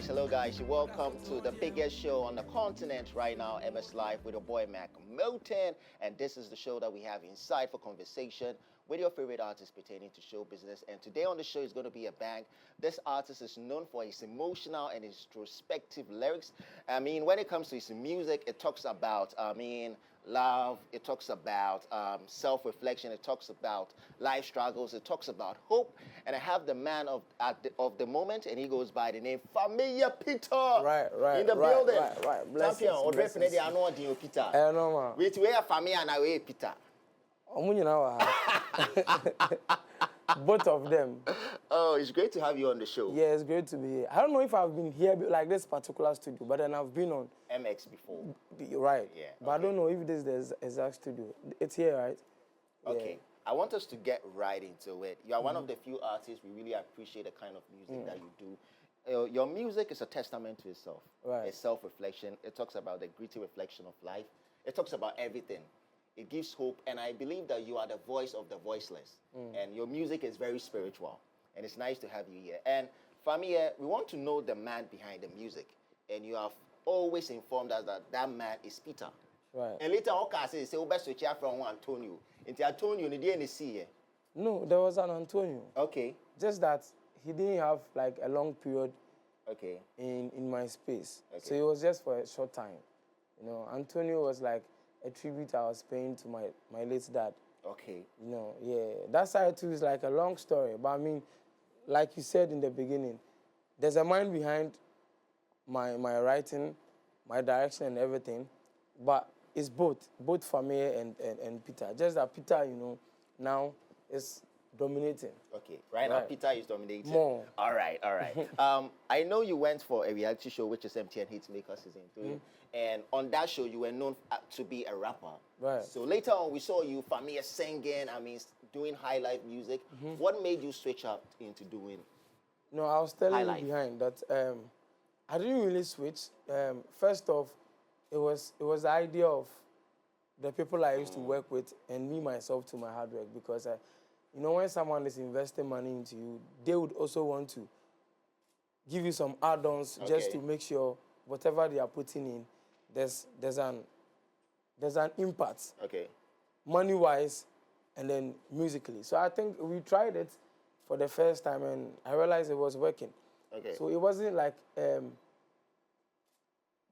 Hello guys, welcome to the biggest show on the continent right now, MS Live with your boy Mac Milton, and this is the show that we have inside for conversation with your favorite artists pertaining to show business. And today on the show is going to be a bang. This artist is known for his emotional and introspective lyrics. I mean, when it comes to his music, it talks about, love, it talks about self-reflection, it talks about life struggles, it talks about hope. And I have the man of the moment, and he goes by the name Fameye Peter. Right. In the building. Right. Champion, or definitely I know Peter. I know, man. Wait, where Fameye and I Peter? Both of them. Oh, it's great to have you on the show. Yeah, it's great to be here. I don't know if I've been here like this particular studio, but then I've been on MX before. Right. Yeah. But I don't know if this is the exact studio. It's here, right? Okay. Yeah. I want us to get right into it. You are one of the few artists we really appreciate the kind of music that you do. Your music is a testament to itself. Right. It's self-reflection. It talks about the gritty reflection of life. It talks about everything. It gives hope, and I believe that you are the voice of the voiceless. And your music is very spiritual, and it's nice to have you here. And Fameye, we want to know the man behind the music, and you have always informed us that that man is Peter. Right. And later on, I say, "We best switch from Antonio." Into Antonio, you didn't see it. No, there was an Antonio. Okay. Just that he didn't have like a long period. Okay. In my space. Okay. So it was just for a short time. You know, Antonio was like a tribute I was paying to my late dad. Okay. You know, yeah. That side too is like a long story. But I mean, like you said in the beginning, there's a mind behind my writing, my direction and everything. But it's both Fameye and Peter. Just that Peter, you know, now is dominating. Okay. Right now, Peter is dominating. More. All right. I know you went for a reality show, which is MTN Hitmaker Season 3. And on that show, you were known to be a rapper. Right. So later on, we saw you, Fameye, singing, doing high life music. What made you switch up into doing No, I was telling high you behind that I didn't really switch. First off, it was the idea of the people I used to work with and me, myself, to my hard work. Because, you know, when someone is investing money into you, they would also want to give you some add-ons just to make sure whatever they are putting in, there's an impact. Okay. Money-wise and then musically. So I think we tried it for the first time and I realized it was working. Okay. So it wasn't like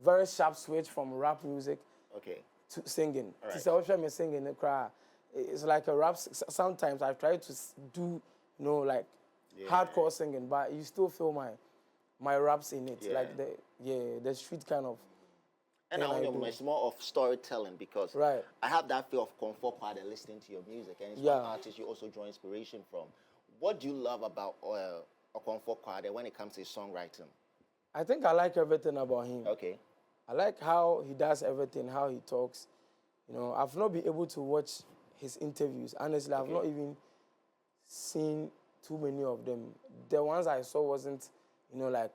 very sharp switch from rap music to singing. All right. To singing the cry. It's like a rap. Sometimes I try to do, you know, like hardcore singing, but you still feel my raps in it, like the street kind of. And it's more of storytelling because I have that feel of comfort while listening to your music, and it's one artist you also draw inspiration from. What do you love about Okomfo Kwade when it comes to his songwriting? I think I like everything about him. Okay. I like how he does everything, how he talks. You know, I've not been able to watch his interviews. Honestly, I've not even seen too many of them. The ones I saw wasn't, you know, like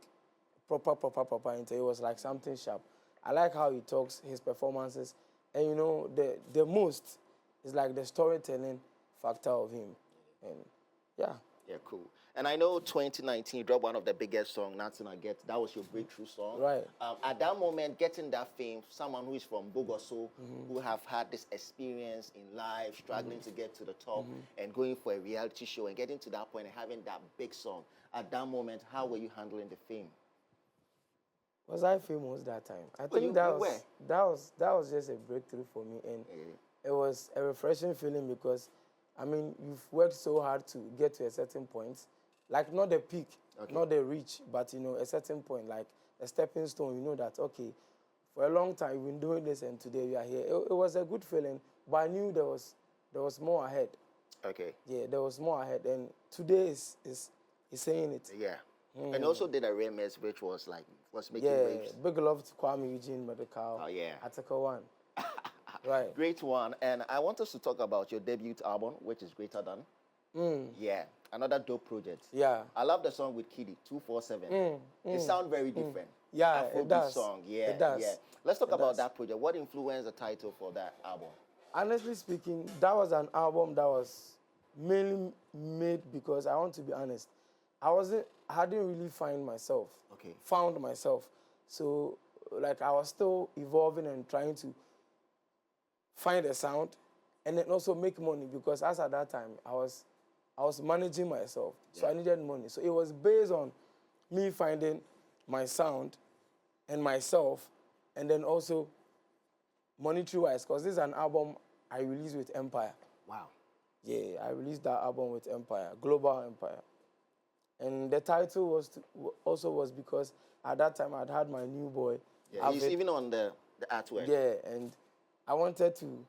proper interview. It was like something sharp. I like how he talks, his performances. And, you know, the most is like the storytelling factor of him. And, yeah. Yeah, cool. And I know 2019, you dropped one of the biggest songs, Nothing I Get. That was your breakthrough song. Right. At that moment, getting that fame, someone who is from Bogoso, who have had this experience in life, struggling to get to the top, and going for a reality show and getting to that point and having that big song. At that moment, how were you handling the fame? Was I famous that time? I think that was just a breakthrough for me, and it was a refreshing feeling because, I mean, you've worked so hard to get to a certain point, like not the peak, not the reach, but you know, a certain point, like a stepping stone. You know that for a long time you've been doing this, and today you are here. It was a good feeling, but I knew there was more ahead. Okay. Yeah, there was more ahead, and today is saying it. Yeah. And also did a remix which was making waves. Big love to Kwame Eugene Medical. Oh yeah. Article 1. Right. Great one. And I want us to talk about your debut album, which is Greater Than. Yeah. Another dope project. Yeah. I love the song with Kiddy, 247. It sounds very different. Yeah, it does. Song. Yeah. It does. Yeah. Let's talk about that project. What influenced the title for that album? Honestly speaking, that was an album that was mainly made because, I want to be honest, I hadn't really found myself. Okay. Found myself. So, like, I was still evolving and trying to find a sound and then also make money because as at that time, I was managing myself. So I needed money. So it was based on me finding my sound and myself and then also monetary-wise because this is an album I released with Empire. Wow. Yeah, I released that album with Empire, Global Empire. And the title was because at that time I'd had my new boy. Yeah, he's even on the artwork. Yeah, and I wanted to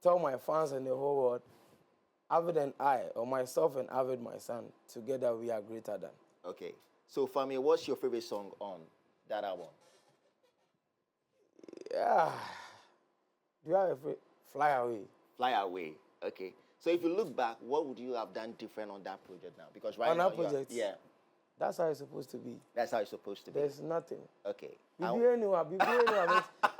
tell my fans and the whole world, Avid and I, or myself and Avid, my son, together we are greater than. Okay. So, Fameye, what's your favorite song on that album? Yeah. Do you have a favorite? Fly Away. Fly Away. Okay. So, if you look back, what would you have done different on that project now? Because right on now, that project, yeah. That's how it's supposed to be. That's how it's supposed to be. There's nothing. Okay. No.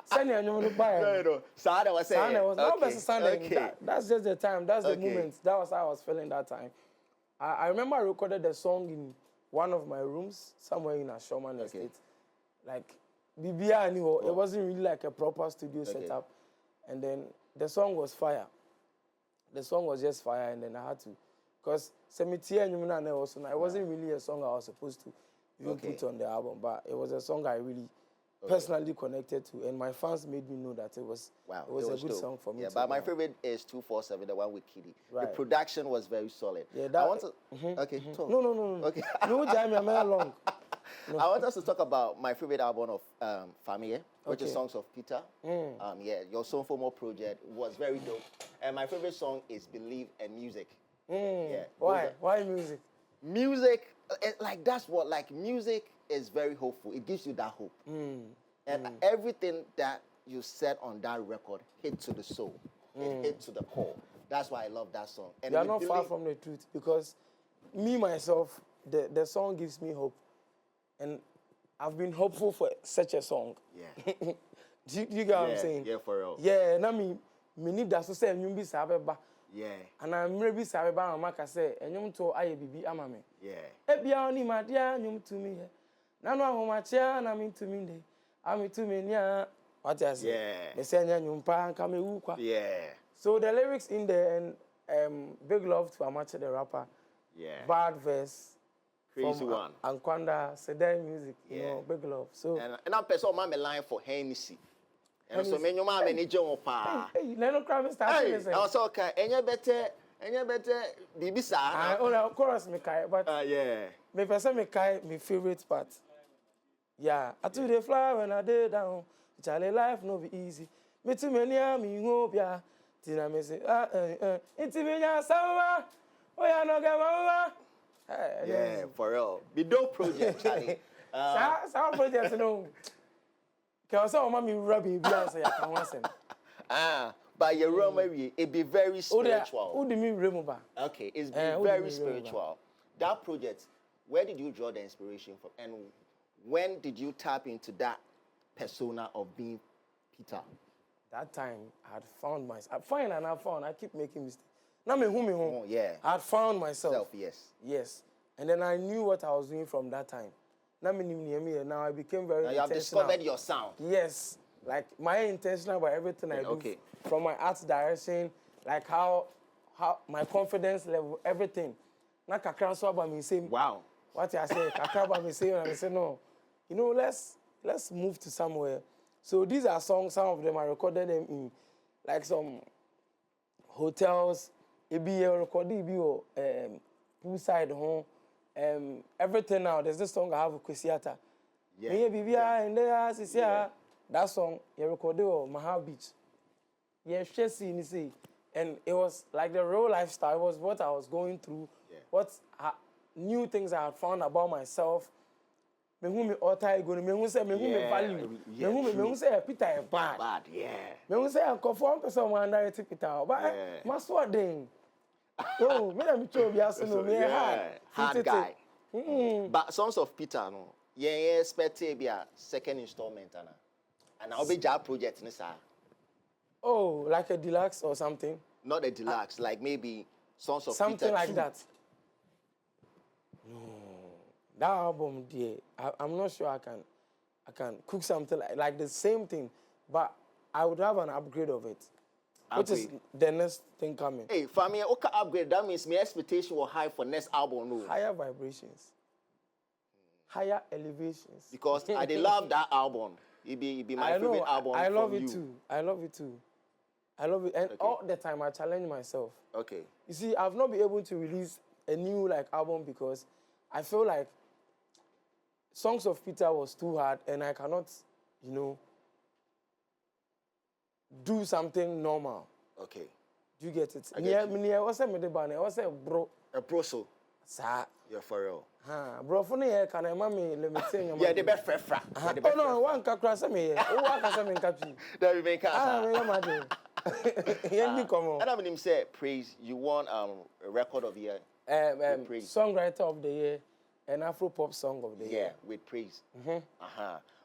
Sunday was okay. That's just the time. That's the moment. That was how I was feeling that time. I remember I recorded the song in one of my rooms somewhere in a Sherman estate. Like BBI knew it wasn't really like a proper studio setup. And then the song was fire. The song was just fire, and then I had to, because it wasn't really a song I was supposed to even put on the album, but it was a song I really personally connected to, and my fans made me know that it was a good song for me. Yeah, but my favorite is 247, the one with Kitty. Right. The production was very solid. Yeah, I want to. Okay, talk. No. Okay. No, Jamie, I'm long. No. I want us to talk about my favorite album of Fameye, which is Songs of Peter. Yeah, your Song for More project was very dope. And my favorite song is Believe and Music. Yeah. Why? Why music? Music, like that's what, like music is very hopeful. It gives you that hope. And everything that you said on that record hit to the soul. It hit to the core. That's why I love that song. And you're not far from the truth because me, myself, the song gives me hope. And I've been hopeful for such a song. Yeah. do you get what I'm saying? Yeah, for real. Yeah, and I mean, me need that to say, you be sabeba. Yeah. And I'm maybe sabeba, and Maka say, and you to I be amame. Yeah. Ebia only my dear, you to me. Nana Ama McBrown, and I'm into me. I'm into me, yeah. What I say? Yeah. They say, you pan come ukwa. Yeah. So the lyrics in there, and big love to Amache the rapper. Yeah. Bad verse. Crazy one. Ankwanda, Sedai music, you know, big love. So and I'm person my line for Hennessy. And so many man many John pa. Hey, Leno Kravis starting this. I was okay. Any better Bibisa. Oh, of course, me kai, but yeah. Me person me kai, my favorite part. Yeah, I took the fly when I did down. Charlie life no be easy. Me too many me hope ya. Tina me say into me ya sawa. Oh ya no get mama. Yeah, for real. Be dope project, Charlie. Some projects, you know. Because some mommy rubbing Beyonce, I can want them. But your room, it be very spiritual. Who do you remember? Okay, it's very spiritual. That project, where did you draw the inspiration from? And when did you tap into that persona of being Peter? That time, I had found myself. I keep making mistakes. Now me who. Oh, yeah. I had found myself. Yes. And then I knew what I was doing from that time. Now I became very intentional. You have discovered your sound. Yes. Like my intentional about everything I do. From my art direction, like how my confidence level, everything. Now kakra so about me saying, wow. What I say, kakra about me saying, and I say no. You know, let's move to somewhere. So these are songs, some of them I recorded them in like some hotels. It be a recording, poolside home, everything now. There's this song I have with Kwesiata. Yeah. That song, you recorded on Mahal Beach. Yeah, and it was like the real lifestyle. It was what I was going through, what new things I had found about myself. Me who me alter ego, me who say me who me value, me who say Peter bad. Yeah. Me who say I conform person one direct Peter, but my sword thing. Oh, me na me show be aso no me hard guy. But Sons of Peter no, yeah expect be a second installment and I'll be job project ni sir. Oh, like a deluxe or something? Not a deluxe, like maybe Sons of something Peter. Something like that. No. That album, dear, I'm not sure I can cook something like the same thing, but I would have an upgrade of it, which is the next thing coming. Hey, Fameye, okay, upgrade. That means my expectation was high for next album. No. Higher vibrations, higher elevations. Because I did love that album. It be my favorite album. I love it you. too. I love it too. I love it, and all the time I challenge myself. Okay. You see, I've not been able to release a new album because I feel like Songs of Peter was too hard, and I cannot, do something normal. Okay. Do you get it? I get you. What's that? What's that, bro? A proso. Sa. You're for real. Bro, for me, can I mommy let me tell you? Yeah, the best friend. Oh no, one can cross me. Oh, one can say me catch you. That we make Come on. And I mean, say praise. You won a record of the year. Songwriter of the year, and Afro pop song of the year. Yeah, with praise.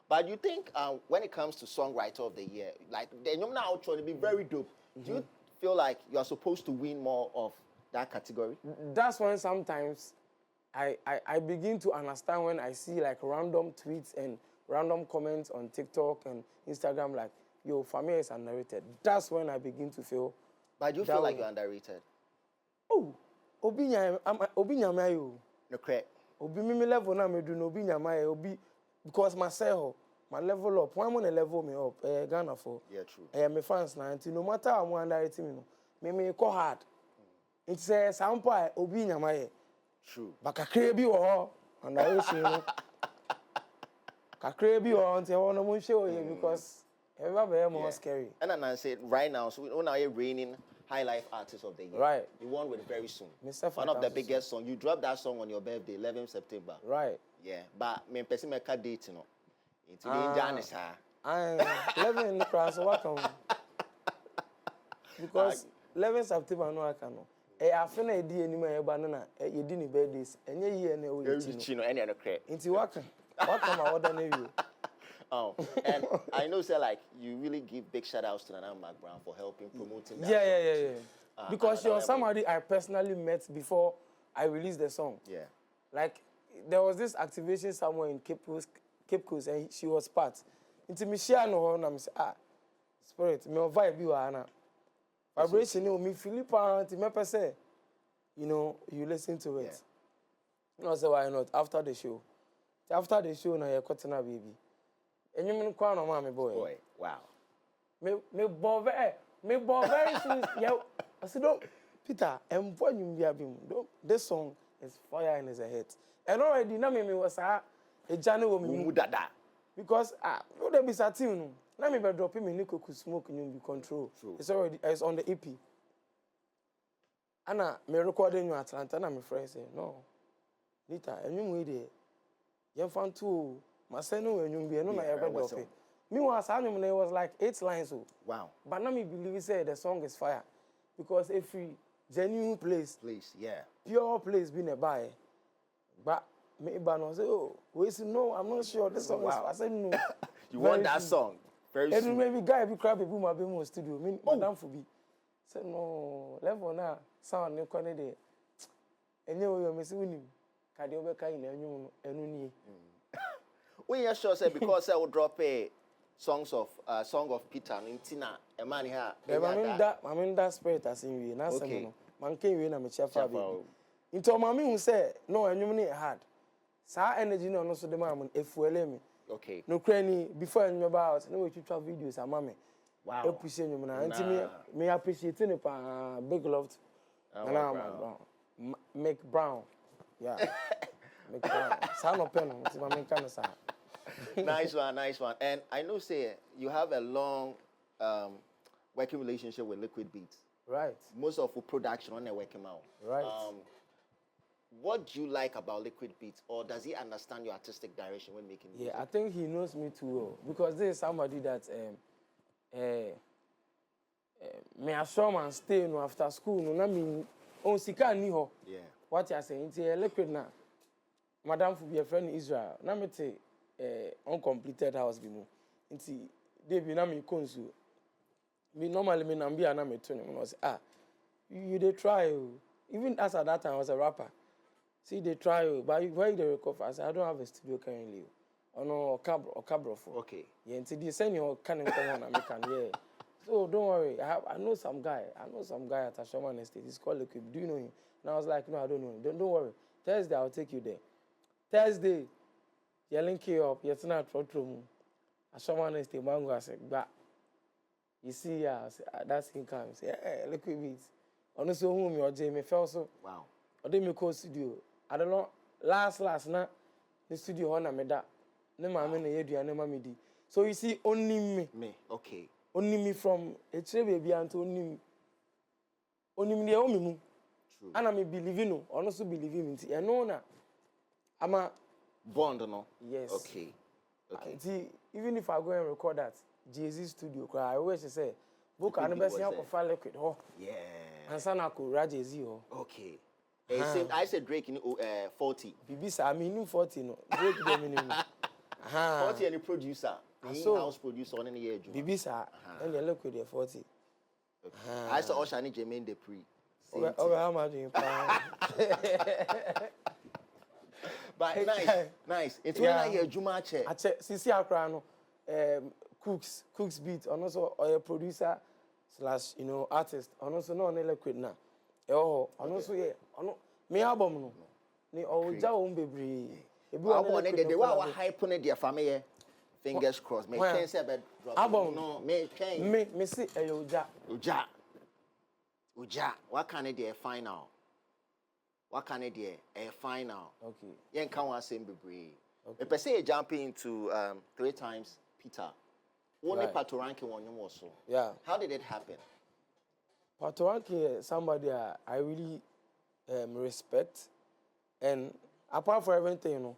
But you think when it comes to songwriter of the year, like the new now trying to be very dope. Do you feel like you are supposed to win more of that category? That's when sometimes I begin to understand when I see like random tweets and random comments on TikTok and Instagram like, yo, Fameye is underrated. That's when I begin to feel. But you feel like you're underrated? Oh, Obi nyama yo. No correct. Obi me level na me do no Obi nyama yo. Obi because myself, my level up. Why wanna level me up? Ghana for. Yeah, true. Me fans na no matter how I'm underrating me call hard. It's a sample Obi nyama yo. True. But kakre bi wo underration. Kakre bi wo until one mo show you because everybody more scary. And then I said right now, so we now you're reigning High Life Artist of the Year. Right. You won with very soon. Mr. One of the biggest songs. You dropped that song on your birthday, 11th September. Right. Yeah. But me person make a date, you know. It's in Janice, I'm 11 in the class, welcome. Because 11 September, no, I cannot. I feel like I did any banana. You didn't birthdays, and you hear any chino, any other crap. Into welcome. Welcome, I order you. Oh, and I know, say like you really give big shout outs to Nana Ama McBrown for helping promoting that. Yeah. Because you're somebody I personally met before I released the song. Yeah. Like there was this activation somewhere in Cape Coast, and she was part. Into me share no and I'm say spirit me vibe you are vibration you me Philippa to me per se. You listen to it. You know, say why not after the show. After the show now you're cutting a baby. And you mean crown on my boy. Wow. Me boy very soon. Yeah. I said, don't Peter, and when you be having this song is fire and is a hit. And already now me was a journey with me. Because no there be certain. Now me be dropping me Nico could smoke and you be control. True. It's on the EP. Anna me recording you Atlanta and my friend say, no. Nita, and you wait there. You found two. My son, no, you be no, my ever drop it. Meanwhile, it was like 8 lines. Wow. But now me believe he said the song is fire. Because if we genuine place, pure place being a buy. But me Bano say, oh, wait, no, I'm not sure this song is fire. I said no. You want that song? Very soon. And maybe guy be crap people my be more studio. Me Madam for be. Said no, level now sound no corner there. And you miss winning. Kadiobe kai na enuni. We are sure say because I will drop a song of Peter and Tina a man here. I mean that spirit as in we na say no. Man can we na me chefa baby. Into mami who say no enwum na hard. Sa energy no so de man efuele me. Okay. No cranny before you about no we twa videos amame. Wow. Appreciate you na. Until me appreciate it pa big love. Nana Ama McBrown. Yeah. McBrown. No pen, it's my main kind of Nice one. And I know, say, you have a long working relationship with Liquid Beats. Right. Most of the production on their working out. Right. What do you like about Liquid Beats, or does he understand your artistic direction when making music? Yeah, I think he knows me too well because this is somebody that me assure man stay no after school no na me on sika ni ho. Yeah. What you are saying? It's Liquid na. Madam for be a friend in Israel. Na me te uncompleted house bi mu. Nti dey bi na me konsu. Me normally me nambia na me to no say you dey try. Even as at that time I was a rapper. See, they try, but where they recover? I said, I don't have a studio currently. Oh no, or cabro for. Okay. Yeah, until they send you can come on American, yeah. So don't worry, I know some guy. I know some guy at Ashoman Estate. He's called Liquid. Do you know him? And I was like, no, I don't know him. Don't worry. Thursday, I'll take you there. Thursday, you link you up. You're not room. Ashoman Estate, Mango. I said, bah. You see, yeah, that's income. Say, hey, Liquid Beats. Honestly, whom you're Jamie Felso. Wow. Or they me call studio. I don't know. Last night, the studio on me that. No mamma ne do and mamma di. So you see, only me. Me, okay. Only me from a baby and only me the only me. True. And I may believe in you, also believe in it. And no, I'm a bond, no? Yes. Okay. Okay. See, even if I go and record that Jay-Z studio, I always say, book an embassy for file liquid. Oh, yeah. And Sana could Jay-Z. Okay. I said Drake in 40. Bibisa, I mean 40, no. Drake the minimum. 40 and the producer. In-house producer on any year. Bibisa, and you look with your 40. Okay. I saw Oshani Jermaine Depri. Oh, how much doing? But nice. It's when I hear Juma Che. I check. See, Akrano, Cooks beat, and also a producer slash artist, and also no liquid now. Oh, and also yeah, me album no. Ni oja bebre. Album they were hype on their Fameye. Fingers crossed. Me can say about drop. Album no, me can. Me see oja. Uja. What can it be final? What can it be a final? Okay. Yen can one same bebre. Okay. Per se jumping into 3 times Peter. Only Pato ranking one also. Yeah. How did it happen? Pato ranking somebody I really respect, and apart from everything,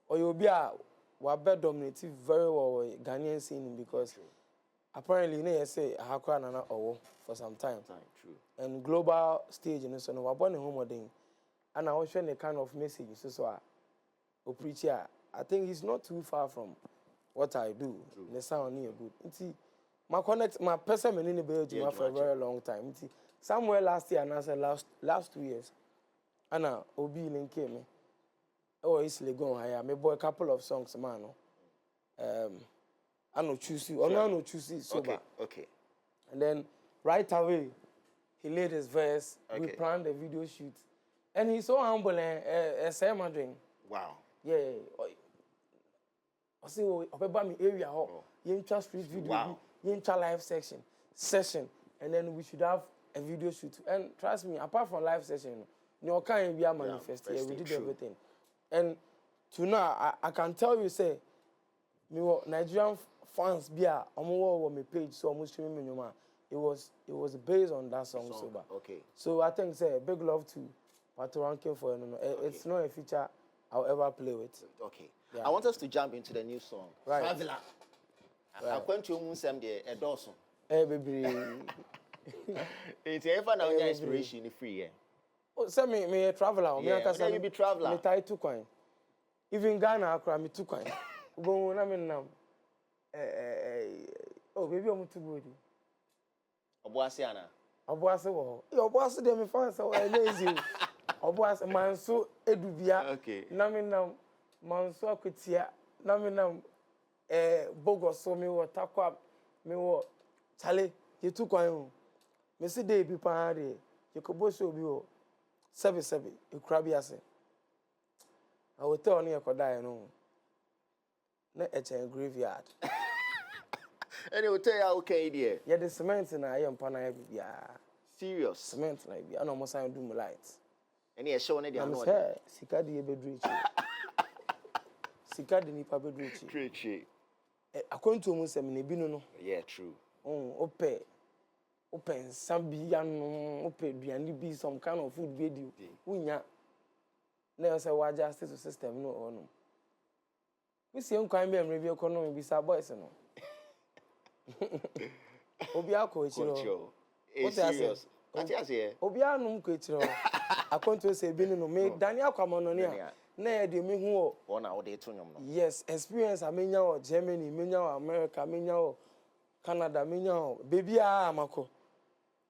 or you'll be dominated very well Ghanaian scene because apparently they say Hakra Nana Owo for some time. True. And global stage, so no, we're born in home and I was sharing a kind of message. So I preach here. I think he's not too far from what I do. The sound near good. My person in the Belgium for a very long time. Somewhere last year, and I said last 2 years, and now Obi Link came. Oh, it's Legon. I made a couple of songs, man. I no choose you. Or no choose you. So okay. And then right away, he laid his verse. Okay. We planned a video shoot, and he's so humble and say my drink. Wow. Yeah. I see. About me area. Yincha street video. Wow. Yincha live session, and then we should have a video shoot. And trust me, apart from live session, you can't be a manifest. Yeah, we did everything. And to now, I can tell you, say, me Nigerian fans be on my page, so almost streaming me. It was based on that song. Okay. So I think say big love to Pato ranking for it's not a feature I'll ever play with. Okay. Yeah. I want us to jump into the new song. Right. Traveler. I went to Munsem the endorsed. Hey baby. It's ever now your inspiration free. Oh, send me a traveler. Yeah, you be traveler. Me tie 2 coin. Even Ghana, I cry me 2 coin. Go na me nam. Oh, baby, I'm too good. Obuasi ana. Obuasi wo. Obuasi dem me fan so lazy. Obuasi manso edubia. Okay. Na me nam manso akutia. Na me nam bogo so me wo takwa me wo chale ye 2 coin. Me see dey bi pa de. You could both show you 7 you crab yase. I will tell you a die no. Na a graveyard. And it will tell you okay dear. Yeah, the cement in I am pana yeah. Serious. Cement like I know must I do my lights. And he showing it down. Sika di bedrechi. Sika di nipa bedrechi. Treachery. According to Musem ne binu no. Yeah, true. Open Sambian, open Biani be some kind of food video. Unya. Never say why just to system no or no. We see crime and review economy be sa boys no. Obiako ichiro. What serious? What you say? Obianum ko ichiro. According to say binu no me Daniel kwamono ne a. Na e de me hu o. Na wo de to nyom no. Yes, experience amenya o Germany, menya o America, menya o Canada, menya o baby amako.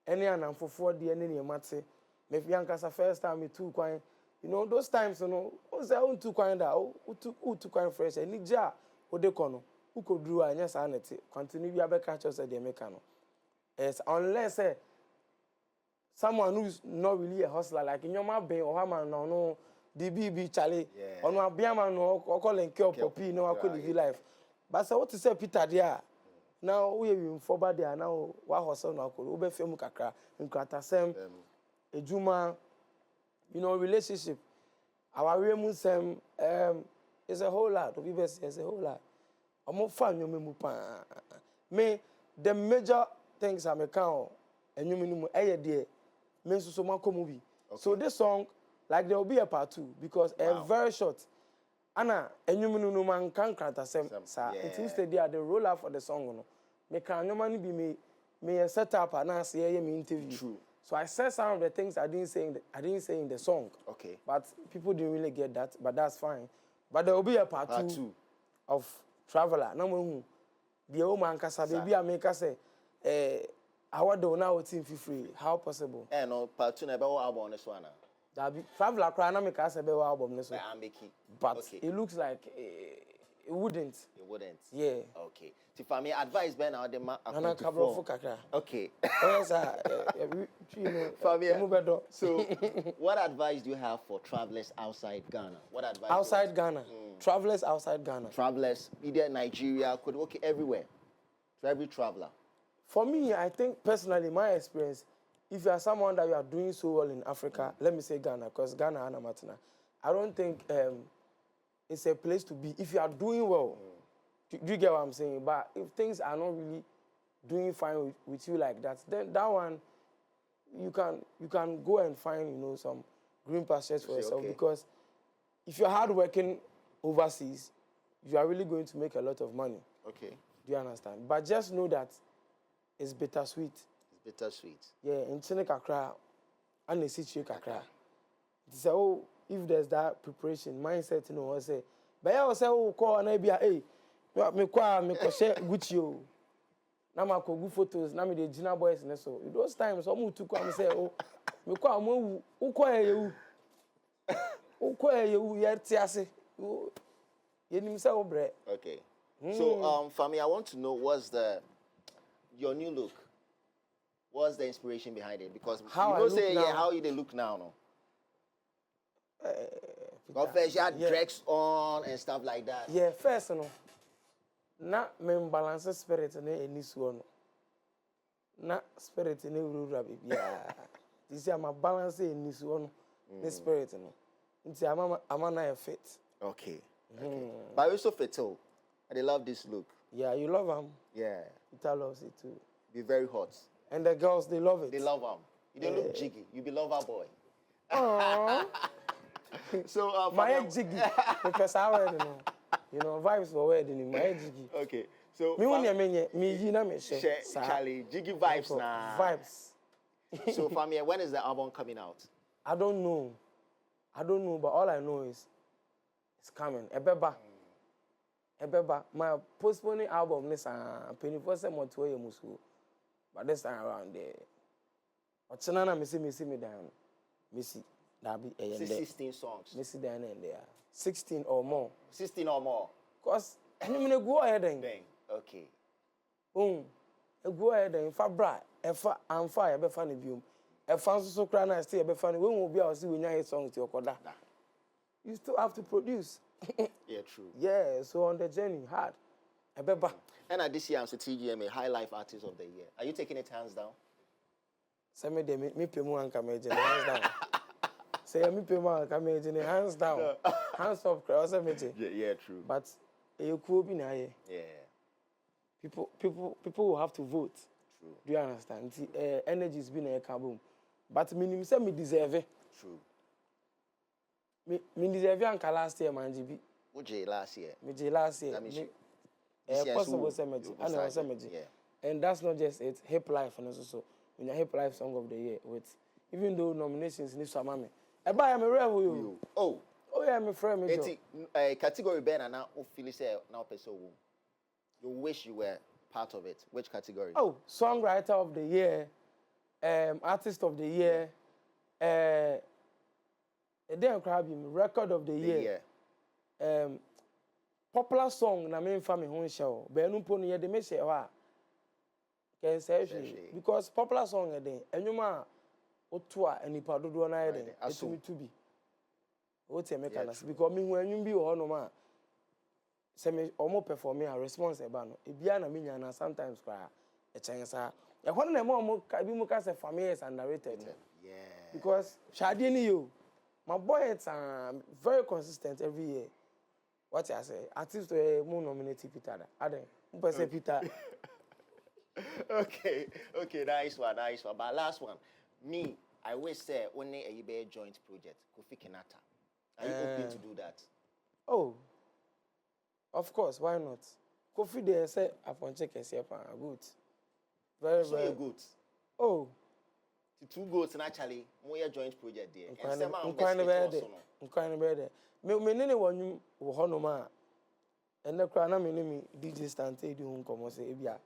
Any anamfofo de ne ne mate. Me fiankasa first time me 2 kwan You know, those times, you know, what's that own too kind of, too kind fresh, and Nija, what they call, who could do, and yes, I continue, you have a catch us at the Americano. Yes, unless someone who's not really a hustler, like in your mouth, or Haman, no, DBB Charlie, or no, Biaman, or calling Kyo Poppy, no, I could live life. But so what to say, Peter, dear? Now we have in Foba there, now, what was on our Ube Femukaka, in Kratasem, a Juma, you know, relationship. Our Remusem is a whole lot, of people say, is a whole lot. I'm more fun, you me, the major things I'm a cow, and you mean, a dear. Movie. So this song, like there will be a part 2 because a very short. Anna, and you know man can't cry the same. It is the day the roll out for the song. Me can no money be me a setup and I say me interview. True. So I said some of the things I didn't say in the song. Okay. But people didn't really get that, but that's fine. But there will be a part two of Traveler. No the old man can say baby I make us say I want to now team free. How possible? No, part 2 never album on this one. That be Traveler cry na make us a album this one. But it looks like it wouldn't. It wouldn't. Yeah. Okay. So for me, advice Ben out the Nana Ama McBrown. Okay. Oh yes, for me. So, what advice do you have for travelers outside Ghana? What advice? Outside Ghana. Travelers outside Ghana. Travelers, either Nigeria, could work everywhere. To every traveler. For me, I think personally, my experience, if you are someone that you are doing so well in Africa, let me say Ghana, because Ghana and Amatina, I don't think it's a place to be. If you are doing well, do you get what I'm saying? But if things are not really doing fine with you like that, then that one, you can go and find, you know, some green pastures for yourself. Okay. Because if you're hardworking overseas, you are really going to make a lot of money. Okay. Do you understand? But just know that it's bittersweet. It's bittersweet. Yeah, in Chile kakra, and the situation kakra. It's oh, if there's that preparation, mindset, you know, I say, but I say, oh, call and I be hey, me share Gucci yo. Now me go good photos. Now me the Gina boys and so. Those times, some who took come say, oh, me call mo who call you, who call you yet tiase. You need me say obre. Okay. So for me, I want to know what's your new look. What's the inspiration behind it? Because how you don't say how you they look now, no. First, you had dreads on and stuff like that. Yeah, first, you know. Na me balance spirit ne enisuo no. Na spirit ne urura baby. Yeah. This is my balance enisuo no. The spirit no. Nti ama na fit. Okay. Okay. But you so fit too. I love this look. Yeah, you love him. Yeah. Ita loves it too. Be very hot. And the girls, they love it. They love him. You don't look jiggy. You be lover boy. Aww. So, my head jiggy. Because I already know. You know, vibes for wedding. My head jiggy. Okay. So, Charlie, jiggy vibes now. Vibes. So, Fameye, when is the album coming out? I don't know. But all I know is it's coming. Ebeba. My postponing album this 24/7 or 2 years. But this time around there, Nana Missy me down. Missy, that be 16 songs. Missy down in there. 16 or more. 16 or more. Cause I'm gonna go ahead and okay. Go ahead and Fabra, I'm fire, be funny view. A fan so cry and stay be funny. When will be our see when you songs to your koda. You still have to produce. Yeah, true. Yeah, so on the journey, hard. And this year, I'm the TGMA High Life Artist of the Year. Are you taking it hands down? Say me pay more and come hands down. Say me pay more and come hands down. Hands up, cross yeah, true. But you could be now. Yeah. People will have to vote. True. Do you understand? Energy is being a kaboom. But me say me deserve it. True. Me deserve it last year, man. What last year? Me last year. Possible cemetery. I know cemetery. Yeah. And that's not just it. Hip Life and also when your Hip Life Song of the Year with even though nominations need some money. I buy am a real you. Oh yeah, my friend. Category Ben and now feel say now person. You wish you were part of it. Which category? Oh, Songwriter of the Year, Artist of the Year, A damn crab record of the year. Popular song na me family home show. Be no po no ye de me share wa. Can say because popular song e den enwuma oto a enipa dodo na ye den etumi to be. O te me kana because me hu enwum bi ho no ma. Se me omo perform a response e ba no. E bia na me nya na sometimes kwa e chen sa. E ho na mo mo bi mu ka say Fameye is underrated. Yeah. Because shade ni yo. My boy it's very consistent every year. What I say? Artist more nominated Peter. Ade. Peter. Okay, nice one. But last one, me, I always say only a joint project. Kofi Kenata. Are you open to do that? Oh, of course. Why not? Kofi they say upon check and say good. Very good. Oh. The 2 goats actually more joint project there. And some I'm me nene wanyu wo hono ma ene kra na me ne me DJ Stante di hun komo say ebia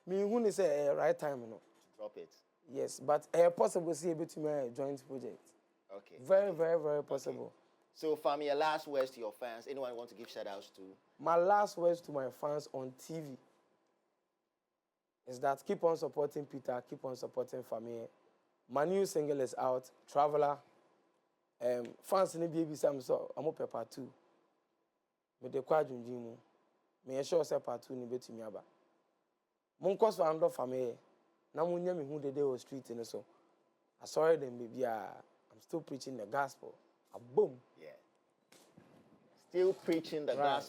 me hu ni say right time no to drop it. Yes, but possible see between joint project. Okay. Very possible. Okay. So Fameye, last words to your fans. Anyone want to give shout outs to? My last words to my fans on TV is that keep on supporting Peter, keep on supporting Fameye. My new single is out, Traveler. Fans in the baby Sam so I'm up part 2. Me de kwa junji mu. Me sure say part 2 ni betumi aba. Mon cause for ando Fameye. Na munya me hu de dey street in so. I saw them baby I'm still preaching the gospel. A boom. Yeah. Still preaching the gospel.